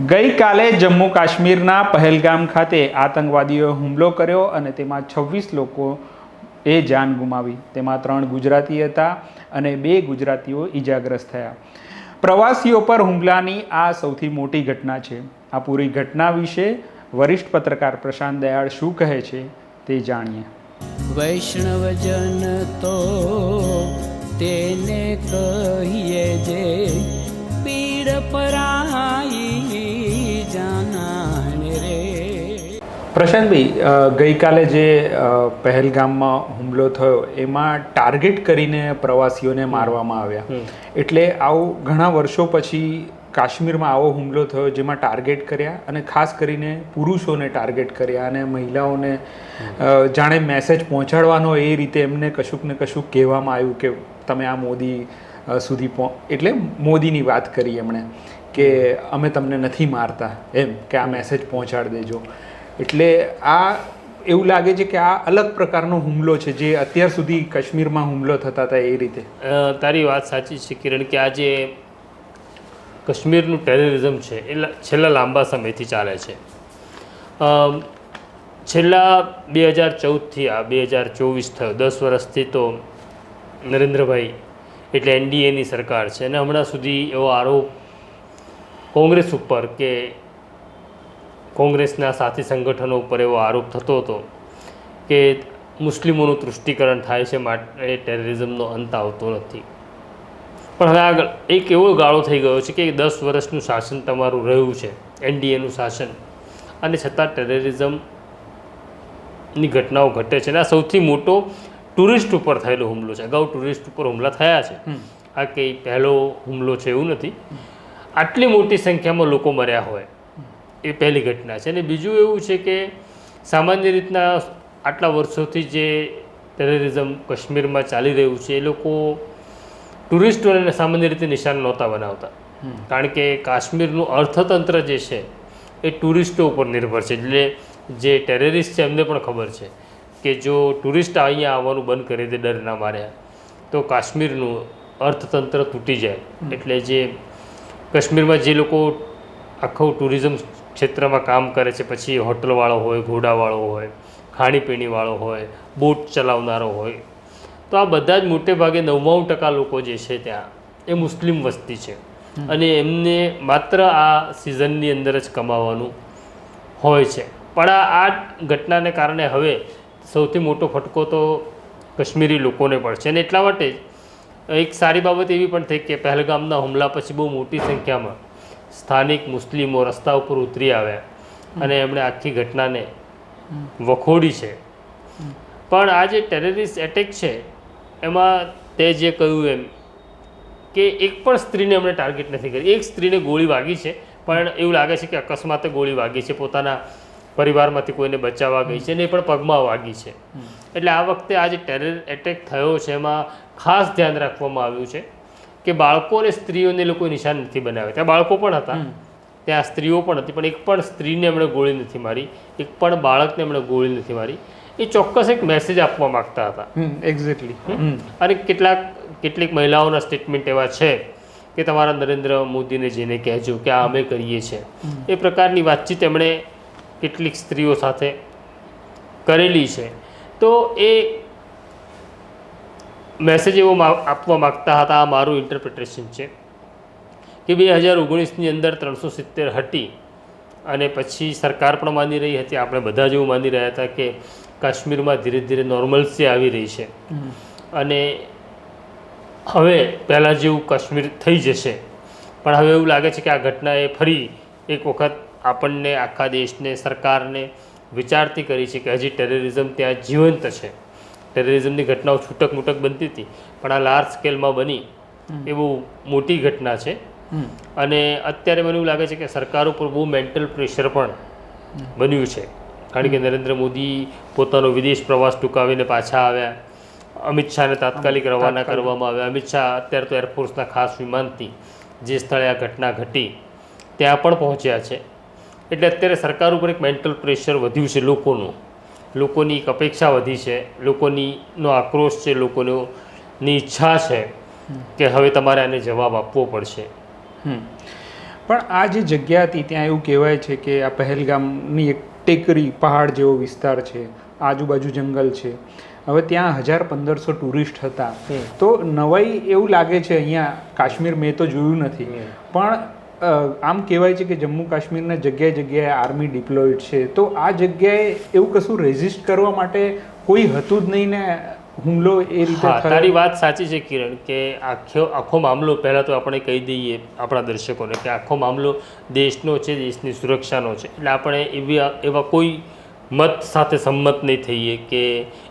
ગઈકાલે જમ્મુ કાશ્મીરના પહેલગામ ખાતે આતંકવાદીઓએ હુમલો કર્યો અને તેમાં 26 લોકોએ જાન ગુમાવી. તેમાં 3 ગુજરાતી હતા અને 2 ગુજરાતીઓ ઈજાગ્રસ્ત થયા. પ્રવાસીઓ પર હુમલાની આ સૌથી મોટી ઘટના છે. આ પૂરી ઘટના વિશે વરિષ્ઠ પત્રકાર પ્રશાંત દયાળ શું કહે છે તે જાણીએ. વૈષ્ણવજન તો તેને કહીએ જે પીડ પરાઈ જાનાને રે. પ્રશાંતભાઈ, ગઈકાલે જે પહેલગામમાં હુમલો થયો એમાં ટાર્ગેટ કરીને પ્રવાસીઓને મારવામાં આવ્યા. એટલે આવું ઘણા વર્ષો પછી કાશ્મીરમાં આવો હુમલો થયો જેમાં ટાર્ગેટ કર્યા અને ખાસ કરીને પુરુષોને ટાર્ગેટ કર્યા અને મહિલાઓને જાણે મેસેજ પહોંચાડવાનો એ રીતે એમને કશુંક ને કશુંક કહેવામાં આવ્યું કે તમે આ મોદી સુધી એટલે મોદીની વાત કરી એમણે કે અમે તમને નથી મારતા, એમ કે આ મેસેજ પહોંચાડી દેજો. એટલે આ એવું લાગે છે કે આ અલગ પ્રકારનો હુમલો છે જે અત્યાર સુધી કાશ્મીરમાં હુમલો થતા હતા એ રીતે. તારી વાત સાચી છે કિરણ, કે આ જે કાશ્મીરનું ટેરરિઝમ છે એ છેલ્લા લાંબા સમયથી ચાલે છે. છેલ્લા 2014થી આ 2024 થયો, 10 વર્ષથી તો નરેન્દ્રભાઈ એટલે એનડીએની સરકાર છે અને હમણાં સુધી એવો આરોપ કોંગ્રેસ ઉપર કે કોંગ્રેસના સાથી સંગઠનો ઉપર એવો આરોપ થતો હતો કે મુસ્લિમોનું તૃષ્ટિકરણ થાય છે, માટે ટેરરિઝમનો અંત આવતો નથી. પણ હવે આગળ એક એવો ગાળો થઈ ગયો છે કે 10 વર્ષનું શાસન તમારું રહ્યું છે, એનડીએનું શાસન, અને છતાં ટેરરિઝમની ઘટનાઓ ઘટે છે. અને આ સૌથી મોટો ટુરિસ્ટ ઉપર થયેલો હુમલો છે. અગાઉ ટુરિસ્ટ ઉપર હુમલા થયા છે, આ કંઈ પહેલો હુમલો છે એવું નથી. આટલી મોટી સંખ્યામાં લોકો મર્યા હોય એ પહેલી ઘટના છે. અને બીજું એવું છે કે સામાન્ય રીતના આટલા વર્ષોથી જે ટેરરિઝમ કાશ્મીરમાં ચાલી રહ્યું છે એ લોકો ટુરિસ્ટોને સામાન્ય રીતે નિશાન નહોતા બનાવતા, કારણ કે કાશ્મીરનું અર્થતંત્ર જે છે એ ટુરિસ્ટો ઉપર નિર્ભર છે. એટલે જે ટેરરિસ્ટ છે એમને પણ ખબર છે કે જો ટુરિસ્ટ અહીંયા આવવાનું બંધ કરી દે ડરના માર્યા તો કાશ્મીરનું અર્થતંત્ર તૂટી જાય. એટલે જે કાશ્મીરમાં જે લોકો આખું ટુરિઝમ ક્ષેત્રમાં કામ કરે છે, પછી હોટલવાળો હોય, ઘોડાવાળો હોય, ખાણીપીણીવાળો હોય, બોટ ચલાવનારો હોય, તો આ બધા જ મોટે ભાગે 99% લોકો જે છે ત્યાં એ મુસ્લિમ વસ્તી છે અને એમને માત્ર આ સિઝનની અંદર જ કમાવાનું હોય છે. પણ આ ઘટનાને કારણે હવે સૌથી મોટો ફટકો તો કાશ્મીરી લોકોને પડશે. અને એટલા માટે એક સારી બાબત એવી પણ થઈ કે પહેલગામના હુમલા પછી બહુ મોટી સંખ્યામાં સ્થાનિક મુસ્લિમો રસ્તા ઉપર ઉતરી આવ્યા અને એમણે આખી ઘટનાને વખોડી છે. પણ આ જે ટેરરિસ્ટ એટેક છે એમાં તે જે કહ્યું એમ કે એક પણ સ્ત્રીને એમણે ટાર્ગેટ નથી કરી. એક સ્ત્રીને ગોળી વાગી છે, પણ એવું લાગે છે કે અકસ્માતે ગોળી વાગી છે, પોતાના પરિવારમાંથી કોઈને બચાવવા ગઈ છે, ને એ પણ પગમાં વાગી છે. એટલે આ વખતે આ જે ટેરર એટેક થયો છે એમાં ખાસ ધ્યાન રાખવામાં આવ્યું છે કે બાળકો અને સ્ત્રીઓને લોકો નિશાન નથી બનાવ્યા. ત્યાં બાળકો પણ હતા, ત્યાં સ્ત્રીઓ પણ હતી, પણ એક પણ સ્ત્રીને એમણે ગોળી નથી મારી, એક પણ બાળકને એમણે ગોળી નથી મારી. એ ચોક્કસ એક મેસેજ આપવા માગતા હતા. એક્ઝેક્ટલી. અને કેટલીક મહિલાઓના સ્ટેટમેન્ટ એવા છે કે તમારા નરેન્દ્ર મોદીને જઈને કહેજો કે આ અમે કરીએ છીએ. એ પ્રકારની વાતચીત એમણે કેટલીક સ્ત્રીઓ સાથે કરેલી છે. તો એ મેસેજ એવો આપવા માગતા હતા, આ મારું ઇન્ટરપ્રિટેશન છે કે 2019ની અંદર 370 હટી અને પછી સરકાર પણ માની રહી હતી, આપણે બધા જેવું માની રહ્યા હતા કે કાશ્મીરમાં ધીરે ધીરે નોર્મલ્સી આવી રહી છે અને હવે પહેલાં જેવું કાશ્મીર થઈ જશે. પણ હવે એવું લાગે છે કે આ ઘટનાએ ફરી એક વખત આપણને, આખા દેશને, સરકારને વિચારતી કરી છે કે હજી ટેરરિઝમ ત્યાં જીવંત છે. ટેરરિઝમની ઘટનાઓ છૂટક મૂટક બનતી હતી, પણ આ લાર્જ સ્કેલમાં બની એ બહુ મોટી ઘટના છે. અને અત્યારે મને એવું લાગે છે કે સરકાર ઉપર બહુ મેન્ટલ પ્રેશર પણ બન્યું છે, કારણ કે નરેન્દ્ર મોદી પોતાનો વિદેશ પ્રવાસ ટૂંકાવીને પાછા આવ્યા, અમિત શાહને તાત્કાલિક રવાના કરવામાં આવ્યા. અમિત શાહ અત્યારે તો એરફોર્સના ખાસ વિમાનથી જે સ્થળે આ ઘટના ઘટી ત્યાં પણ પહોંચ્યા છે. એટલે અત્યારે સરકાર ઉપર એક મેન્ટલ પ્રેશર વધ્યું છે લોકોનું, લોકોની એક અપેક્ષા વધી છે, લોકોનો આક્રોશ છે, લોકોની ઈચ્છા છે કે હવે તમારે આને જવાબ આપવો પડશે. પણ આ જે જગ્યા હતી ત્યાં એવું કહેવાય છે કે આ પહેલગામની એક ટેકરી પહાડ જેવો વિસ્તાર છે, આજુબાજુ જંગલ છે. હવે ત્યાં 1000-1500 ટુરિસ્ટ હતા. તો નવાઈ એવું લાગે છે અહીંયા કાશ્મીર મેં તો જોયું નથી, પણ આમ કહેવાય છે કે જમ્મુ કાશ્મીરના જગ્યાએ જગ્યાએ આર્મી ડિપ્લોયડ છે. તો આ જગ્યાએ એવું કશું રેઝિસ્ટ કરવા માટે કોઈ હતું જ નહીં ને હુમલો એ રીતે થયો? તારી વાત સાચી છે કિરણ, કે આખો મામલો પહેલાં તો આપણે કહી દઈએ આપણા દર્શકોને કે આખો મામલો દેશનો છે, દેશની સુરક્ષાનો છે. એટલે આપણે એવા કોઈ મત સાથે સંમત નહીં થઈએ કે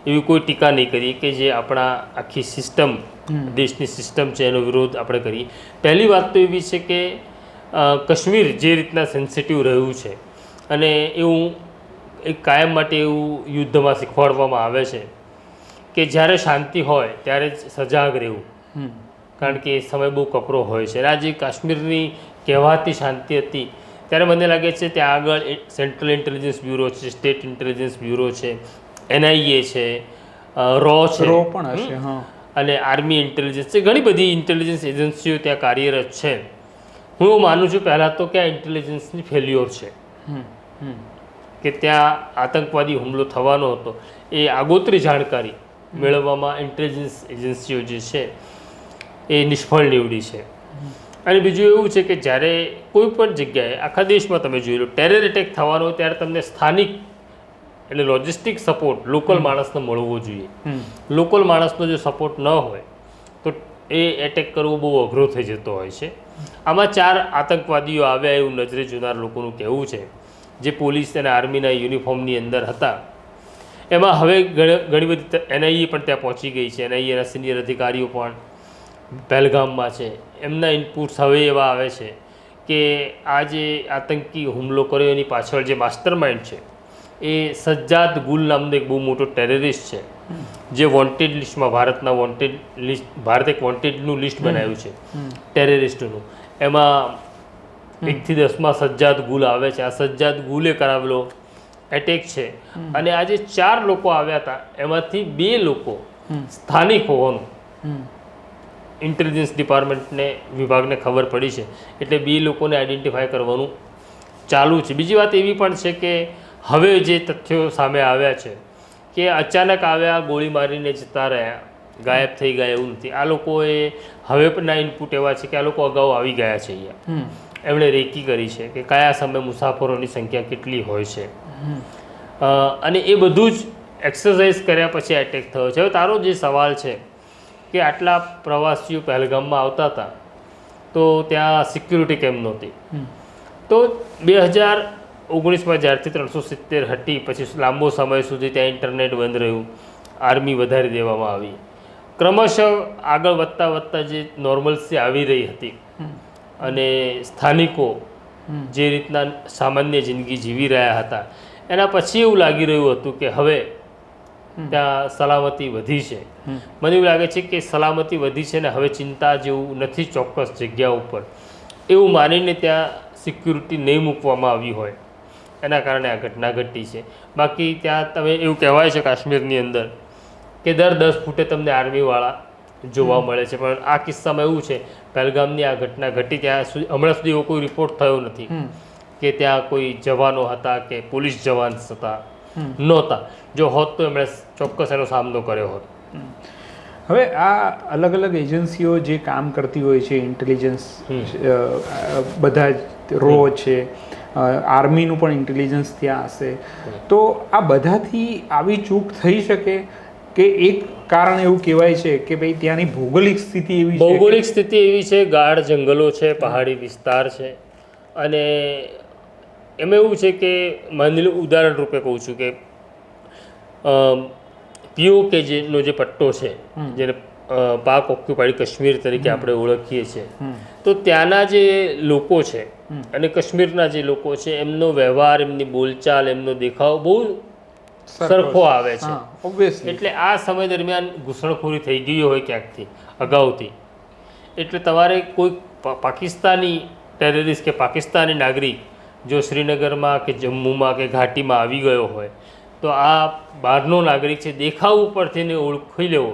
એવી કોઈ ટીકા નહીં કરીએ કે જે આપણા આખી સિસ્ટમ, દેશની સિસ્ટમ છે એનો વિરોધ આપણે કરીએ. પહેલી વાત તો એવી છે કે કાશ્મીર જે રીતના સેન્સિટિવ રહ્યું છે અને એવું એક કાયમ માટે એવું યુદ્ધમાં શીખવાડવામાં આવે છે કે જ્યારે શાંતિ હોય ત્યારે જ સજાગ રહેવું, કારણ કે એ સમય બહુ કપરો હોય છે. અને આ જે કાશ્મીરની કહેવાતી શાંતિ હતી ત્યારે મને લાગે છે ત્યાં આગળ સેન્ટ્રલ ઇન્ટેલિજન્સ બ્યુરો છે, સ્ટેટ ઇન્ટેલિજન્સ બ્યુરો છે, NIA છે, રો પણ હશે, અને આર્મી ઇન્ટેલિજન્સ છે, ઘણી બધી ઇન્ટેલિજન્સ એજન્સીઓ ત્યાં કાર્યરત છે. હું એવું માનું છું પહેલાં તો કે આ ઇન્ટેલિજન્સની ફેલ્યોર છે, કે ત્યાં આતંકવાદી હુમલો થવાનો હતો એ આગોતરી જાણકારી મેળવવામાં ઇન્ટેલિજન્સ એજન્સીઓ જે છે એ નિષ્ફળ નીવડી છે. અને બીજું એવું છે કે જ્યારે કોઈ પણ જગ્યાએ આખા દેશમાં તમે જોઈ લો ટેરર એટેક થવાનો હોય ત્યારે તમને સ્થાનિક એટલે લોજિસ્ટિક સપોર્ટ લોકલ માણસને મળવો જોઈએ. લોકલ માણસનો જો સપોર્ટ ન હોય તો એ એટેક કરવો બહુ અઘરો થઈ જતો હોય છે. આમાં 4 આતંકવાદીઓ આવ્યા એવું નજરે જોનાર લોકોનું કહેવું છે, જે પોલીસ અને આર્મીના યુનિફોર્મની અંદર હતા. એમાં હવે ઘણી બધી NIA પણ ત્યાં પહોંચી ગઈ છે, NIAના સિનિયર અધિકારીઓ પણ પહેલગામમાં છે. એમના ઇનપુટ્સ હવે એવા આવે છે કે આ જે આતંકી હુમલો કર્યો એની પાછળ જે માસ્ટર માઇન્ડ છે એ સજ્જાદ ગુલ નામનો એક બહુ મોટો ટેરરિસ્ટ છે, જે વોન્ટેડ લિસ્ટમાં ભારત એક વોન્ટેડનું લિસ્ટ બનાવ્યું છે ટેરરિસ્ટનું. એમાં 1 થી 10માં સજ્જાદ ગુલ આવે છે. આ સજ્જાદ ગુલે કરાવેલો એટેક છે. અને આ જે 4 લોકો આવ્યા હતા એમાંથી 2 લોકો સ્થાનિક હોવાનું ઇન્ટેલિજન્સ ડિપાર્ટમેન્ટને વિભાગને ખબર પડી છે. એટલે 2 લોકોને આઈડેન્ટિફાય કરવાનું ચાલુ છે. બીજી વાત એવી પણ છે કે હવે જે તથ્યો સામે આવ્યા છે કે અચાનક આવ્યા, ગોળી મારીને જતા રહ્યા, ગાયબ થઈ ગયા એવું નથી. આ લોકોએ હવે પણના ઇનપુટ એવા છે કે આ લોકો અગાઉ આવી ગયા છે અહીંયા, એમણે રેકી કરી છે કે કયા સમયે મુસાફરોની સંખ્યા કેટલી હોય છે, અને એ બધું જ એક્સરસાઇઝ કર્યા પછી એટેક થયો છે. હવે તારો જે સવાલ છે કે આટલા પ્રવાસીઓ પહેલગામમાં આવતા હતા તો ત્યાં સિક્યુરિટી કેમ નહોતી, તો 2019માં જ્યારથી 370 હટી પછી લાંબો સમય સુધી ત્યાં ઇન્ટરનેટ બંધ રહ્યું, આર્મી વધારી દેવામાં આવી, ક્રમશઃ આગળ વધતા જે નોર્મલ્સી આવી રહી હતી અને સ્થાનિકો જે રીતના સામાન્ય જિંદગી જીવી રહ્યા હતા એના પછી એવું લાગી રહ્યું હતું કે હવે ત્યાં સલામતી વધી છે. મને એવું લાગે છે કે સલામતી વધી છે ને હવે ચિંતા જેવું નથી ચોક્કસ જગ્યા ઉપર, એવું માનીને ત્યાં સિક્યુરિટી નહીં મૂકવામાં આવી હોય એના કારણે આ ઘટના ઘટી છે. બાકી ત્યાં તમે એવું કહેવાય છે કાશ્મીરની અંદર કે દર 10 ફૂટે તમને આર્મીવાળા જોવા મળે છે, પણ આ કિસ્સામાં એવું છે પહેલગામની આ ઘટના ઘટી ત્યાં હમણાં સુધી એવો કોઈ રિપોર્ટ થયો નથી કે ત્યાં કોઈ જવાનો હતા કે પોલીસ જવાન હતા, નહોતા. જો હોત તો એમણે ચોક્કસ એનો સામનો કર્યો હોત. હવે આ અલગ અલગ એજન્સીઓ જે કામ કરતી હોય છે, ઇન્ટેલિજન્સ બધા રો છે, આર્મીનું પણ ઇન્ટેલિજન્સ ત્યાં હશે, તો આ બધાથી આવી ચૂક થઈ શકે કે એક કારણ એવું કહેવાય છે કે ભાઈ ત્યાંની ભૌગોલિક સ્થિતિ એવી છે, ભૌગોલિક સ્થિતિ એવી છે, ગાઢ જંગલો છે, પહાડી વિસ્તાર છે, અને એમાં એવું છે કે માની લો ઉદાહરણ રૂપે કહું છું કે POK જેનો જે પટ્ટો છે જેને પાક ઓક્યુપાઈડ કાશ્મીર તરીકે આપણે ઓળખીએ છીએ, તો ત્યાંના જે લોકો છે અને કાશ્મીરના જે લોકો છે એમનો વ્યવહાર, એમની બોલચાલ, એમનો દેખાવ બહુ સરખો આવે છે. એટલે આ સમય દરમિયાન ઘૂસણખોરી થઈ ગઈ હોય ક્યાંકથી અગાઉથી, એટલે તમારે કોઈ પાકિસ્તાની ટેરરિસ્ટ કે પાકિસ્તાની નાગરિક જો શ્રીનગરમાં કે જમ્મુમાં કે ઘાટીમાં આવી ગયો હોય તો આ બહારનો નાગરિક છે દેખાવ ઉપરથી એને ઓળખી લેવો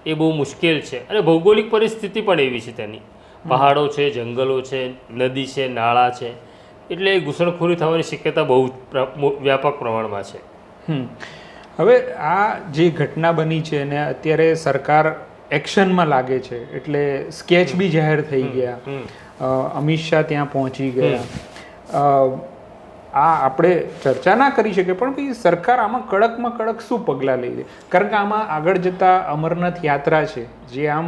એ બહુ મુશ્કેલ છે. અને ભૌગોલિક પરિસ્થિતિ પણ એવી છે તેની, પહાડો છે, જંગલો છે, નદી છે, નાળા છે, એટલે ઘૂસણખોરી થવાની શક્યતા બહુ વ્યાપક પ્રમાણમાં છે. હવે આ જે ઘટના બની છે ને અત્યારે સરકાર એક્શનમાં લાગે છે, એટલે સ્કેચ બી જાહેર થઈ ગયા, અમિત શાહ ત્યાં પહોંચી ગયા. આ આપણે ચર્ચા ના કરી શકીએ, પણ ભાઈ સરકાર આમાં કડકમાં કડક શું પગલાં લઈ લે? કારણ કે આમાં આગળ જતાં અમરનાથ યાત્રા છે, જે આમ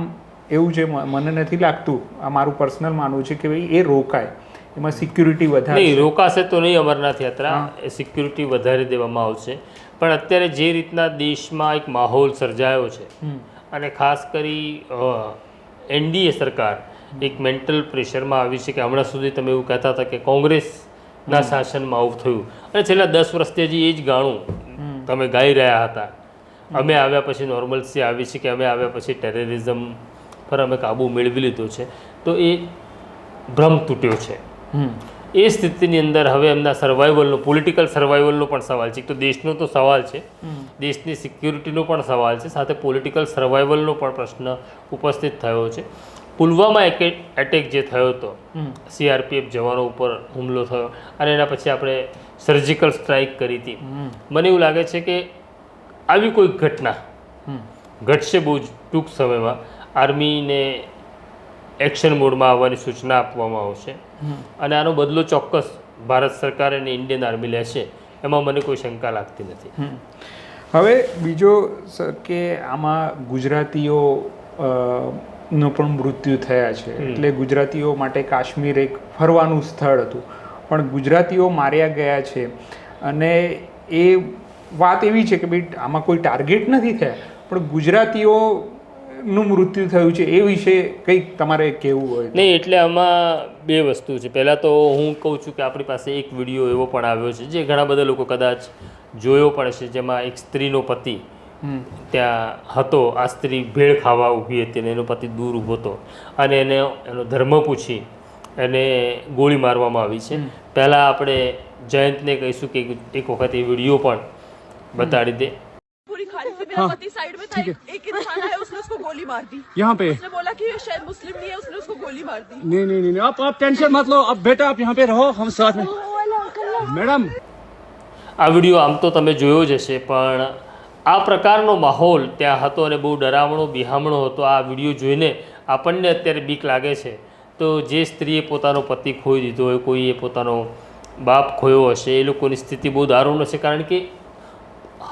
એવું છે, મને નથી લાગતું, આ મારું પર્સનલ માનવું છે કે ભાઈ એ રોકાય, એમાં સિક્યુરિટી વધારે નહીં. રોકાશે તો નહીં અમરનાથ યાત્રા, એ સિક્યુરિટી વધારી દેવામાં આવશે. પણ અત્યારે જે રીતના દેશમાં એક માહોલ સર્જાયો છે, અને ખાસ કરી એનડીએ સરકાર એક મેન્ટલ પ્રેશરમાં આવી છે કે હમણાં સુધી તમે એવું કહેતા હતા કે કોંગ્રેસના શાસનમાં આવું થયું, અને છેલ્લા 10 વર્ષથી હજી એ જ ગાણું તમે ગાઈ રહ્યા હતા. અમે આવ્યા પછી નોર્મલસી આવી છે, કે અમે આવ્યા પછી ટેરરિઝમ પર અમે કાબુ મેળવી લીધો છે. તો એ ભ્રમ તૂટ્યો છે. એ સ્થિતિની અંદર હવે એમના સર્વાઈવલનો, પોલિટિકલ સર્વાઈવલનો પણ સવાલ છે. તો દેશનો તો સવાલ છે, દેશની સિક્યુરિટીનો પણ સવાલ છે, સાથે પોલિટિકલ સર્વાઈવલનો પણ પ્રશ્ન ઉપસ્થિત થયો છે. પુલવામા એટેક જે થયો હતો, CRPF જવાનો ઉપર હુમલો થયો, અને એના પછી આપણે સર્જિકલ સ્ટ્રાઇક કરી હતી. મને એવું લાગે છે કે આવી કોઈ ઘટના ઘટશે બહુ જ ટૂંક સમયમાં. આર્મીને એક્શન મોડમાં આવવાની સૂચના આપવામાં આવશે, અને આનો બદલો ચોક્કસ ભારત સરકાર અને ઇન્ડિયન આર્મી લેશે, એમાં મને કોઈ શંકા લાગતી નથી. હવે બીજો કે આમાં ગુજરાતીઓ નો પણ મૃત્યુ થયા છે, એટલે ગુજરાતીઓ માટે કાશ્મીર એક ફરવાનું સ્થળ હતું, પણ ગુજરાતીઓ માર્યા ગયા છે. અને એ વાત એવી છે કે ભાઈ આમાં કોઈ ટાર્ગેટ નથી થયા, પણ ગુજરાતીઓનું મૃત્યુ થયું છે, એ વિશે કંઈક તમારે કહેવું હોય? નહીં, એટલે આમાં બે વસ્તુ છે. પહેલાં તો હું કહું છું કે આપણી પાસે એક વિડીયો એવો પણ આવ્યો છે જે ઘણા બધા લોકો કદાચ જોયો પણ છે, જેમાં એક સ્ત્રીનો પતિ ત્યાં હતો. આ સ્ત્રી ભેળ ખાવા ઊભી હતી અને એનો પતિ દૂર ઊભો હતો, અને એનો ધર્મ પૂછી એને ગોળી મારવામાં આવી છે. પહેલાં આપણે જયંતને કહીશું કે એક વખત એ વિડીયો પણ બતાડી દે. पूरी खाने से मेरा पति साइड में था, एक इंसान आया, उसने उसको गोली मार दी. यहाँ पे उसने बोला कि ये शायद मुस्लिम नहीं है, उसने उसको गोली मार दी. नहीं नहीं नहीं आप टेंशन मत लो, अब बेटा आप यहाँ पे रहो, हम साथ में. मैडम આ વિડીયો આમ તો તમે જોયો જ હશે, પણ આ પ્રકારનો માહોલ ત્યાં હતો અને બહુ ડરામણો બિહામણો હતો. આ વિડીયો જોઈને આપણને અત્યારે બીક લાગે છે. તો જે સ્ત્રીએ પોતાનો પતિ ખોઈ દીધો હોય, કોઈએ પોતાનો બાપ ખોયો હશે, એ લોકોની સ્થિતિ બહુ દારૂણ હશે, કારણ કે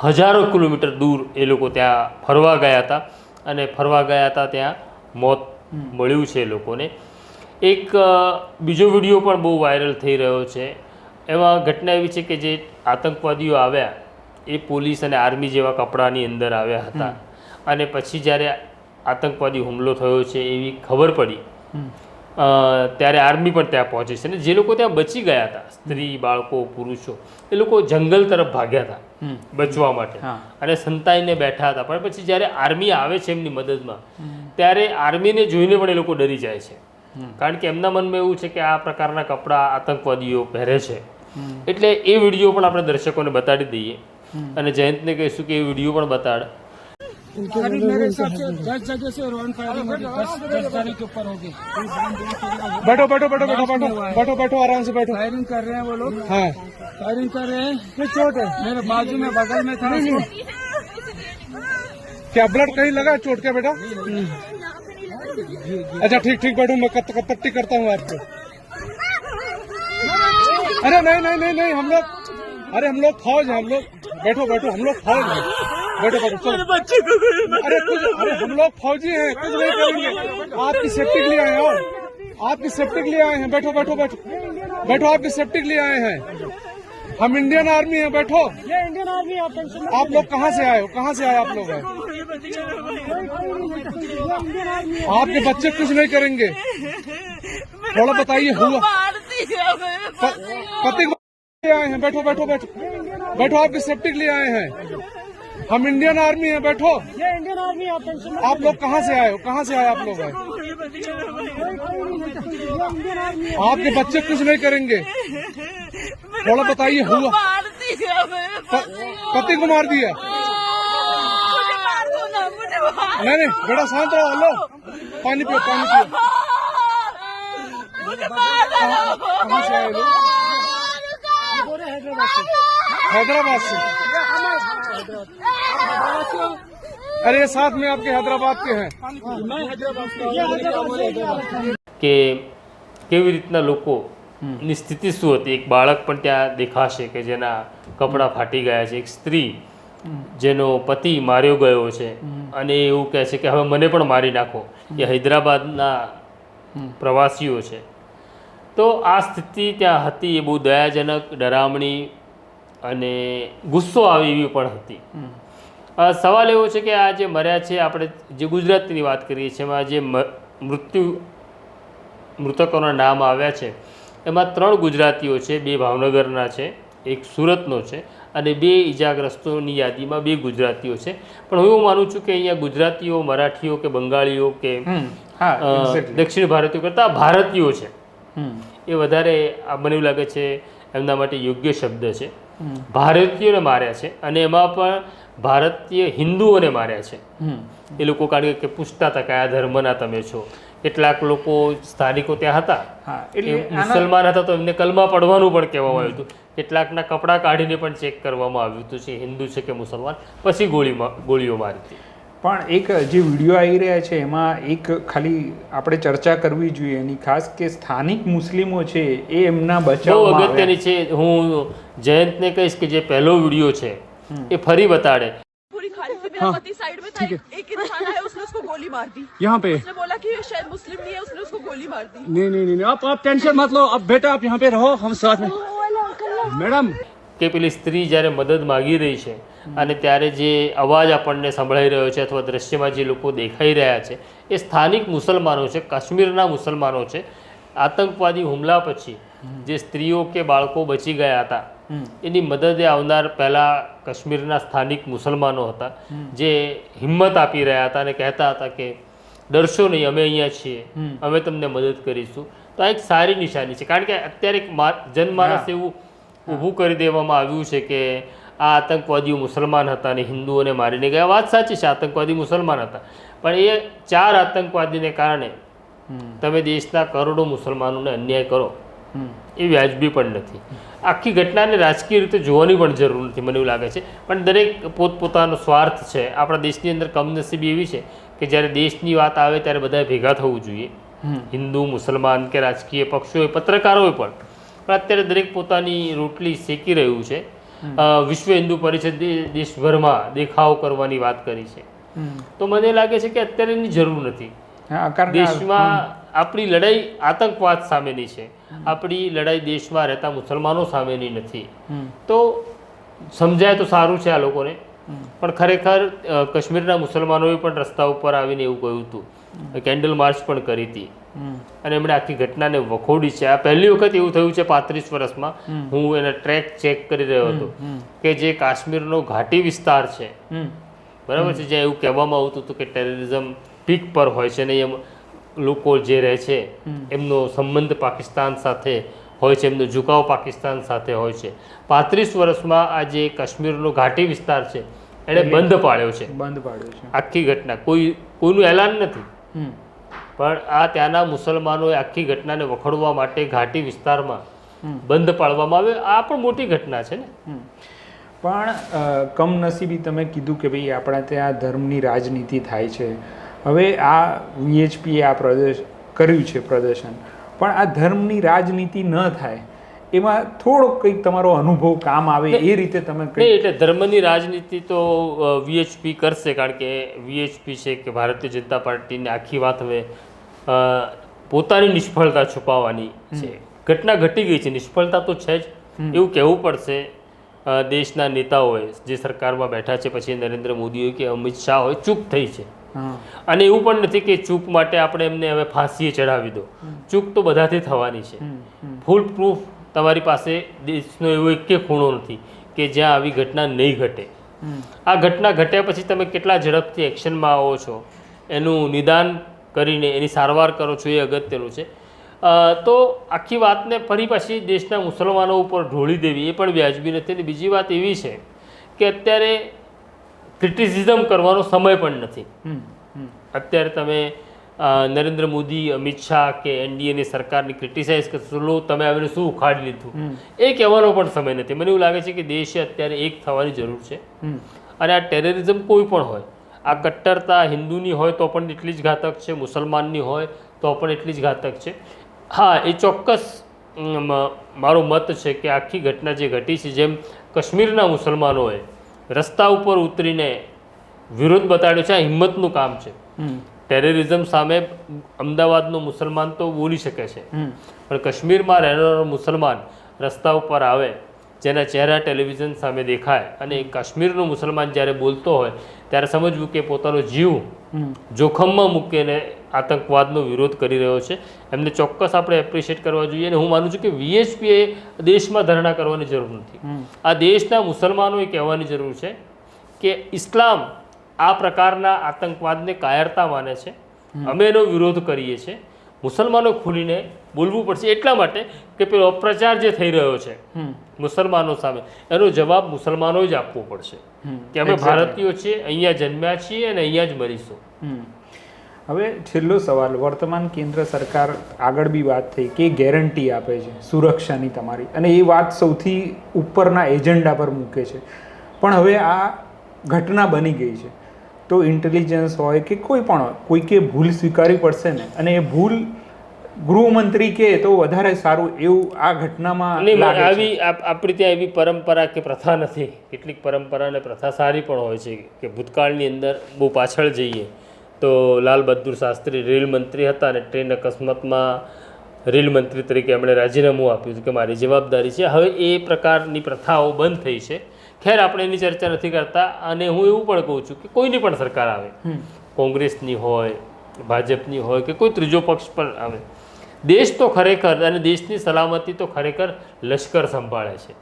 હજારો કિલોમીટર દૂર એ લોકો ત્યાં ફરવા ગયા હતા, અને ફરવા ગયા હતા ત્યાં મોત મળ્યું છે એ લોકોને. એક બીજો વિડીયો પણ બહુ વાયરલ થઈ રહ્યો છે. એમાં ઘટના એવી છે કે જે આતંકવાદીઓ આવ્યા એ પોલીસ અને આર્મી જેવા કપડાની અંદર આવ્યા હતા, અને પછી જ્યારે આતંકવાદી હુમલો થયો છે એવી ખબર પડી ત્યારે આર્મી પણ ત્યાં પહોંચે છે. અને જે લોકો ત્યાં બચી ગયા હતા, સ્ત્રી, બાળકો, પુરુષો, એ લોકો જંગલ તરફ ભાગ્યા હતા બચવા માટે, અને સંતાઈને બેઠા હતા. પણ પછી જ્યારે આર્મી આવે છે એમની મદદમાં, ત્યારે આર્મીને જોઈને પણ એ લોકો ડરી જાય છે, કારણ કે એમના મનમાં એવું છે કે આ પ્રકારના કપડાં આતંકવાદીઓ પહેરે છે. એટલે એ વિડીયો પણ આપણે દર્શકોને બતાડી દઈએ, અને જયંતને કહીશું કે એ વિડીયો પણ બતાડ. अभी मेरे हिसाब से 10 जगह से रॉन फायरिंग होगी, 10 जने के ऊपर होगी. बैठो बैठो बैठो बैठो बैठो बैठो बैठो आराम से बैठो. फायरिंग कर रहे हैं वो लोग. हाँ फायरिंग कर रहे हैं. किस चोट है? मेरे बाजू में, बगल में था. क्या ब्लड कहीं लगा चोट के बेटा? अच्छा ठीक ठीक बैठो, मैं पट्टी करता हूँ आपको. अरे नहीं नहीं नहीं नहीं, हम लोग, अरे हम लोग फौज है, हम लोग. बैठो बैठो, हम लोग फौज है. बैठो बैठो चलो. अरे कुछ, अरे हम लोग फौजी हैं, कुछ नहीं करेंगे. आपकी सेफ्टी के लिए आए हैं, आपकी सेफ्टी के लिए आए हैं. बैठो बैठो बैठो बैठो, आपकी सेफ्टी के लिए आए हैं. हम इंडियन आर्मी हैं. बैठो. ये इंडियन आर्मी है. आप लोग कहाँ से आए हो? कहाँ से आए आप लोग? आपके बच्चे कुछ नहीं करेंगे. थोड़ा बताइए. हुआ पति आए हैं. बैठो बैठो बैठो बैठो, आपकी सेफ्टी के लिए आए हैं. हम इंडियन आर्मी हैं. बैठो. ये इंडियन आर्मी है. आप लोग कहाँ से आए हो? कहाँ से आए आप लोग? आपके बच्चे कुछ नहीं करेंगे. थोड़ा बताइए. हुआ पति को मार दिया? नहीं नहीं बेटा शांत रहो. लो पानी पियो, पानी पियो. कहाँ से आए लोग? हैदराबाद से। अरे साथ में आपके हैदराबाद के हैं। मैं हैदराबाद કે કેવી રીતના લોકોની સ્થિતિ શું હતી. એક બાળક પણ ત્યાં દેખાશે કે જેના કપડાં ફાટી ગયા છે, એક સ્ત્રી જેનો પતિ માર્યો ગયો છે અને એવું કહે છે કે હવે મને પણ મારી નાખો. એ હૈદરાબાદના પ્રવાસીઓ છે. તો આ સ્થિતિ ત્યાં હતી. એ બહુ દયાજનક, ડરામણી અને ગુસ્સો આવે એવી પણ હતી. સવાલ એવો છે કે આ જે મર્યા છે, આપણે જે ગુજરાતની વાત કરીએ છીએ એમાં જે મૃતકોના નામ આવ્યા છે એમાં 3 ગુજરાતીઓ છે, 2 ભાવનગરના છે, 1 સુરતનો છે અને 2 ઈજાગ્રસ્તોની યાદીમાં 2 ગુજરાતીઓ છે. પણ હું એવું માનું છું કે અહીંયા ગુજરાતીઓ, મરાઠીઓ કે બંગાળીઓ કે દક્ષિણ ભારતીયો કરતાં ભારતીયો છે એ વધારે મને એવું લાગે છે એમના માટે યોગ્ય શબ્દ છે. ભારતીયોને માર્યા છે અને એમાં પણ ભારતીય હિન્દુઓને માર્યા છે. એ લોકો કારણ કે પૂછતા હતા કયા ધર્મના તમે છો. કેટલાક લોકો સ્થાનિકો ત્યાં હતા, એટલે મુસલમાન હતા તો એમને કલમા પડવાનું પણ કહેવામાં આવ્યું હતું. કેટલાકના કપડાં કાઢીને પણ ચેક કરવામાં આવ્યું હતું છે હિન્દુ છે કે મુસલમાન, પછી ગોળીઓ મારી હતી. પણ એક જે વિડીયો આવી રહ્યા છે એમાં એક ખાલી આપણે ચર્ચા કરવી જોઈએ એની ખાસ, કે સ્થાનિક મુસ્લિમો છે એ એમના બચાવમાં બહુ અગત્યની છે. હું જયંતને કહીશ કે જે પહેલો વિડીયો છે એ ફરી બતાડે. पूरी खाली थी, मेरा पति साइड में था, एक इंसान आया, उसने उसको गोली मार दी. यहाँ पे उसने बोला कि ये शायद मुस्लिम नहीं है, उसने उसको गोली मार दी. नहीं नहीं नहीं आप टेंशन मत लो. अब बेटा आप यहाँ पे रहो, हम साथ में. मैडम કે પેલી સ્ત્રી જ્યારે મદદ માગી રહી છે અને ત્યારે જે અવાજ આપણને સંભળાઈ રહ્યો છે અથવા દ્રશ્યમાં જે લોકો દેખાઈ રહ્યા છે એ સ્થાનિક મુસલમાનો છે, કાશ્મીરના મુસલમાનો છે. આતંકવાદી હુમલા પછી જે સ્ત્રીઓ કે બાળકો બચી ગયા હતા એની મદદે આવનાર પહેલાં કાશ્મીરના સ્થાનિક મુસલમાનો હતા જે હિંમત આપી રહ્યા હતા અને કહેતા હતા કે ડરશો નહીં, અમે અહીંયા છીએ, અમે તમને મદદ કરીશું. તો આ એક સારી નિશાની છે. કારણ કે અત્યારે એક જનમાનસ એવું ઊભું કરી દેવામાં આવ્યું છે કે આ આતંકવાદીઓ મુસલમાન હતા અને હિન્દુઓને મારીને ગયા. વાત સાચી છે, આતંકવાદી મુસલમાન હતા, પણ એ 4 આતંકવાદીને કારણે તમે દેશના કરોડો મુસલમાનોને અન્યાય કરો એ વ્યાજબી પણ નથી. આખી ઘટનાને રાજકીય રીતે જોવાની પણ જરૂર નથી મને એવું લાગે છે. પણ દરેક પોતપોતાનો સ્વાર્થ છે. આપણા દેશની અંદર કમનસીબી એવી છે કે જ્યારે દેશની વાત આવે ત્યારે બધાએ ભેગા થવું જોઈએ, હિન્દુ, મુસલમાન કે રાજકીય પક્ષો હોય, પત્રકારો હોય પણ અત્યારે દરેક પોતાની રોટલી શેકી રહ્યું છે. વિશ્વ હિન્દુ પરિષદ દેશભરમાં દેખાવ કરવાની વાત કરી છે. તો મને લાગે છે કે અત્યારે એની જરૂર નથી. દેશમાં આપણી લડાઈ આતંકવાદ સામેની છે, આપણી લડાઈ દેશમાં રહેતા મુસલમાનો સામેની નથી. તો સમજાય તો સારું છે આ લોકોને. પણ ખરેખર કાશ્મીરના મુસલમાનોએ પણ રસ્તા ઉપર આવીને એવું કહ્યું હતું, કેન્ડલ માર્ચ પણ કરી હતી અને એમણે આખી ઘટનાને વખોડી છે. આ પહેલી વખત એવું થયું છે 35 વર્ષમાં. હું એને ટ્રેક ચેક કરી રહ્યો હતો કે જે કાશ્મીરનો ઘાટી વિસ્તાર છે, બરાબર છે, જ્યાં એવું કહેવામાં આવતું હતું કે ટેરરિઝમ પીક પર હોય છે ને એમ લોકો જે રહે છે એમનો સંબંધ પાકિસ્તાન સાથે હોય છે, એમનો ઝુકાવ પાકિસ્તાન સાથે હોય છે. 35 વર્ષમાં આ જે કાશ્મીરનો ઘાટી વિસ્તાર છે એણે બંધ પાડ્યો છે. આખી ઘટના કોઈનું એલાન નથી, પણ આ ત્યાંના મુસલમાનોએ આખી ઘટનાને વખોડવા માટે ઘાટી વિસ્તારમાં બંધ પાડવામાં આવ્યો. આ પણ મોટી ઘટના છે ને. પણ કમનસીબી તમે કીધું કે ભાઈ આપણા ત્યાં ધર્મની રાજનીતિ થાય છે. હવે આ VHPએ આ કર્યું છે પ્રદર્શન, પણ આ ધર્મની રાજનીતિ ન થાય એમાં થોડોક કંઈક તમારો અનુભવ કામ આવે એ રીતે તમે કંઈ. એટલે ધર્મની રાજનીતિ તો VHP કરશે, કારણ કે VHP છે કે ભારતીય જનતા પાર્ટીની આખી વાત હવે પોતાની નિષ્ફળતા છુપાવવાની છે. ઘટના ઘટી ગઈ છે, નિષ્ફળતા તો છે જ એવું કહેવું પડશે. દેશના નેતાઓએ જે સરકારમાં બેઠા છે, પછી નરેન્દ્ર મોદી હોય કે અમિત શાહ હોય, ચૂક થઈ છે. અને એવું પણ નથી કે ચૂક માટે આપણે એમને હવે ફાંસીએ ચડાવી દો. ચૂક તો બધાથી થવાની છે. ફૂલ પ્રૂફ તમારી પાસે દેશનો એવો એક ખૂણો નથી કે જ્યાં આવી ઘટના નહીં ઘટે. આ ઘટના ઘટ્યા પછી તમે કેટલા ઝડપથી એક્શનમાં આવો છો, એનું નિદાન કરીને એની સારવાર કરો છો, એ અગત્યનું છે. તો આખી વાતને ફરી પાછી દેશના મુસલમાનો ઉપર ઢોળી દેવી એ પણ વ્યાજબી નથી. અને બીજી વાત એવી છે કે અત્યારે ક્રિટિસિઝમ કરવાનો સમય પણ નથી. અત્યારે તમે નરેન્દ્ર મોદી, અમિત શાહ કે એનડીએની સરકારની ક્રિટિસાઇઝ કરશે, લો તમે આવીને શું ઉખાડી લીધું, એ કહેવાનો પણ સમય નથી. મને એવું લાગે છે કે દેશે અત્યારે એક થવાની જરૂર છે. અને આ ટેરરિઝમ કોઈ પણ હોય, આ કટ્ટરતા હિન્દુની હોય તો પણ એટલી જ ઘાતક છે, મુસલમાનની હોય તો પણ એટલી જ ઘાતક છે. હા, એ ચોક્કસ મારો મત છે કે આખી ઘટના જે ઘટી છે, જેમ કાશ્મીરના મુસલમાનોએ રસ્તા ઉપર ઉતરીને વિરોધ બતાડ્યો છે, આ હિંમતનું કામ છે. ટેરરિઝમ સામે અમદાવાદનો મુસલમાન તો બોલી શકે છે, પણ કાશ્મીરમાં રહેનારો મુસલમાન રસ્તા ઉપર આવે, જેના ચહેરા ટેલિવિઝન સામે દેખાય, અને કાશ્મીરનો મુસલમાન જ્યારે બોલતો હોય ત્યારે સમજવું કે પોતાનો જીવ જોખમમાં મૂકીને આતંકવાદનો વિરોધ કરી રહ્યો છે. એમને ચોક્કસ આપણે એપ્રિશિએટ કરવા જોઈએ. અને હું માનું છું કે વીએચપીએ દેશમાં ધરણા કરવાની જરૂર નથી. આ દેશના મુસલમાનોએ કહેવાની જરૂર છે કે ઇસ્લામ આ પ્રકારના આતંકવાદને કાયરતા માને છે, અમે એનો વિરોધ કરીએ છીએ. મુસલમાનો ખુલીને બોલવું પડશે, એટલા માટે કે પેલો અપ્રચાર જે થઈ રહ્યો છે મુસલમાનો સામે, એનો જવાબ મુસલમાનોએ જ આપવો પડશે કે અમે ભારતીયો છીએ, અહીંયા જન્મ્યા છીએ અને અહીંયા જ મરીશું. હવે છેલ્લો સવાલ, વર્તમાન કેન્દ્ર સરકાર આગળ બી વાત થઈ કે ગેરંટી આપે છે સુરક્ષાની તમારી, અને એ વાત સૌથી ઉપરના એજન્ડા પર મૂકે છે. પણ હવે આ ઘટના બની ગઈ છે તો ઇન્ટેલિજન્સ હોય કે કોઈ પણ હોય, કોઈકે ભૂલ સ્વીકારવી પડશે ને, અને એ ભૂલ ગૃહમંત્રી કે તો વધારે સારું, એવું આ ઘટનામાં લાગે છે. આવી આપણી ત્યાં એવી પરંપરા કે પ્રથા નથી. કેટલીક પરંપરા અને પ્રથા સારી પણ હોય છે કે ભૂતકાળની અંદર બહુ પાછળ જઈએ તો લાલ બહાદુર શાસ્ત્રી રેલ મંત્રી હતા અને ટ્રેન અકસ્માતમાં રેલ મંત્રી તરીકે એમણે રાજીનામું આપ્યું હતું કે મારી જવાબદારી છે. હવે એ પ્રકારની પ્રથાઓ બંધ થઈ છે. ખેર, આપણે એની ચર્ચા નથી કરતા. અને હું એવું પણ કહું છું કે કોઈની પણ સરકાર આવે, કોંગ્રેસની હોય, ભાજપની હોય કે કોઈ ત્રીજો પક્ષ પણ આવે, દેશ તો ખરેખર અને દેશની સલામતી તો ખરેખર લશ્કર સંભાળે છે.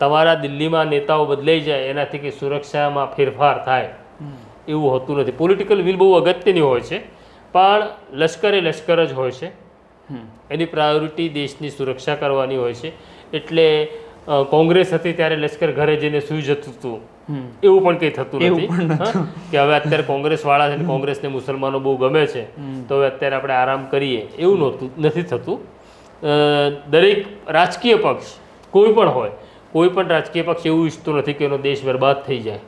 તમારા દિલ્હીમાં નેતાઓ બદલાઈ જાય એનાથી કે સુરક્ષામાં ફેરફાર થાય એવું હોતું નથી. પોલિટિકલ વિલ બહુ અગત્યની હોય છે, પણ લશ્કર એ લશ્કર જ હોય છે. એની પ્રાયોરિટી દેશની સુરક્ષા કરવાની હોય છે. એટલે કોંગ્રેસ હતી ત્યારે લશ્કર ઘરે જઈને સૂઈ જતું હતું, એવું પણ કંઈ થતું નથી કે હવે અત્યારે કોંગ્રેસ વાળા છે, કોંગ્રેસને મુસલમાનો બહુ ગમે છે તો હવે અત્યારે આપણે આરામ કરીએ, એવું નથી થતું. દરેક રાજકીય પક્ષ કોઈ પણ હોય, કોઈ પણ રાજકીય પક્ષ એવું ઈચ્છતું નથી કે એનો દેશ બરબાદ થઈ જાય.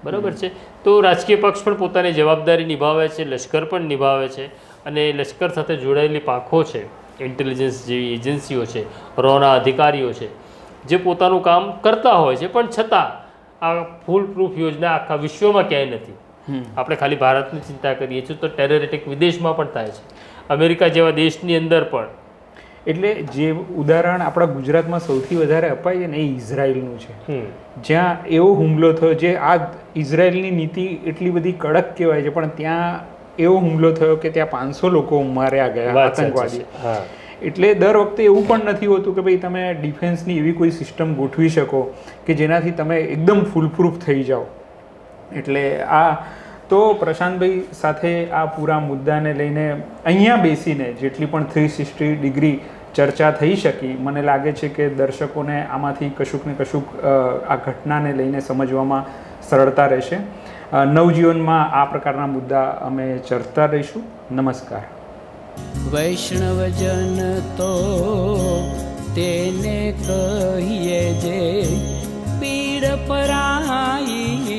બરાબર છે? તો રાજકીય પક્ષ પણ પોતાની જવાબદારી નિભાવે છે, લશ્કર પણ નિભાવે છે. અને લશ્કર સાથે જોડાયેલી પાંખો છે, ઇન્ટેલિજન્સ જેવી એજન્સીઓ છે, રોના અધિકારીઓ છે, જે પોતાનું કામ કરતા હોય છે. પણ છતાં આ ફૂલ પ્રૂફ યોજના આખા વિશ્વમાં ક્યાંય નથી. આપણે ખાલી ભારતની ચિંતા કરીએ છીએ તો ટેરર એટેક વિદેશમાં પણ થાય છે, અમેરિકા જેવા દેશની અંદર પણ. એટલે જે ઉદાહરણ આપણા ગુજરાતમાં સૌથી વધારે અપાય છે ને એ ઇઝરાયલનું છે, જ્યાં એવો હુમલો થયો, જે આ ઇઝરાયલની નીતિ એટલી બધી કડક કહેવાય છે, પણ ત્યાં એવો હુમલો થયો કે ત્યાં 500 લોકો માર્યા ગયા આતંકવાદી. એટલે દર વખતે એવું પણ નથી હોતું કે ભાઈ તમે ડિફેન્સની એવી કોઈ સિસ્ટમ ગોઠવી શકો કે જેનાથી તમે એકદમ ફૂલપ્રૂફ થઈ જાઓ. એટલે આ તો પ્રશાંતભાઈ સાથે આ પૂરા મુદ્દાને લઈને અહીંયા બેસીને જેટલી પણ 360 ડિગ્રી ચર્ચા થઈ શકી, મને લાગે છે કે દર્શકોને આમાંથી કશુંક ને કશુંક આ ઘટનાને લઈને સમજવામાં સરળતા રહેશે. નવજીવનમાં આ પ્રકારના મુદ્દા અમે ચર્ચા રહીશું. નમસ્કાર. વૈષ્ણવજન તો તેને કહીએ જે પીડ પરાઈ.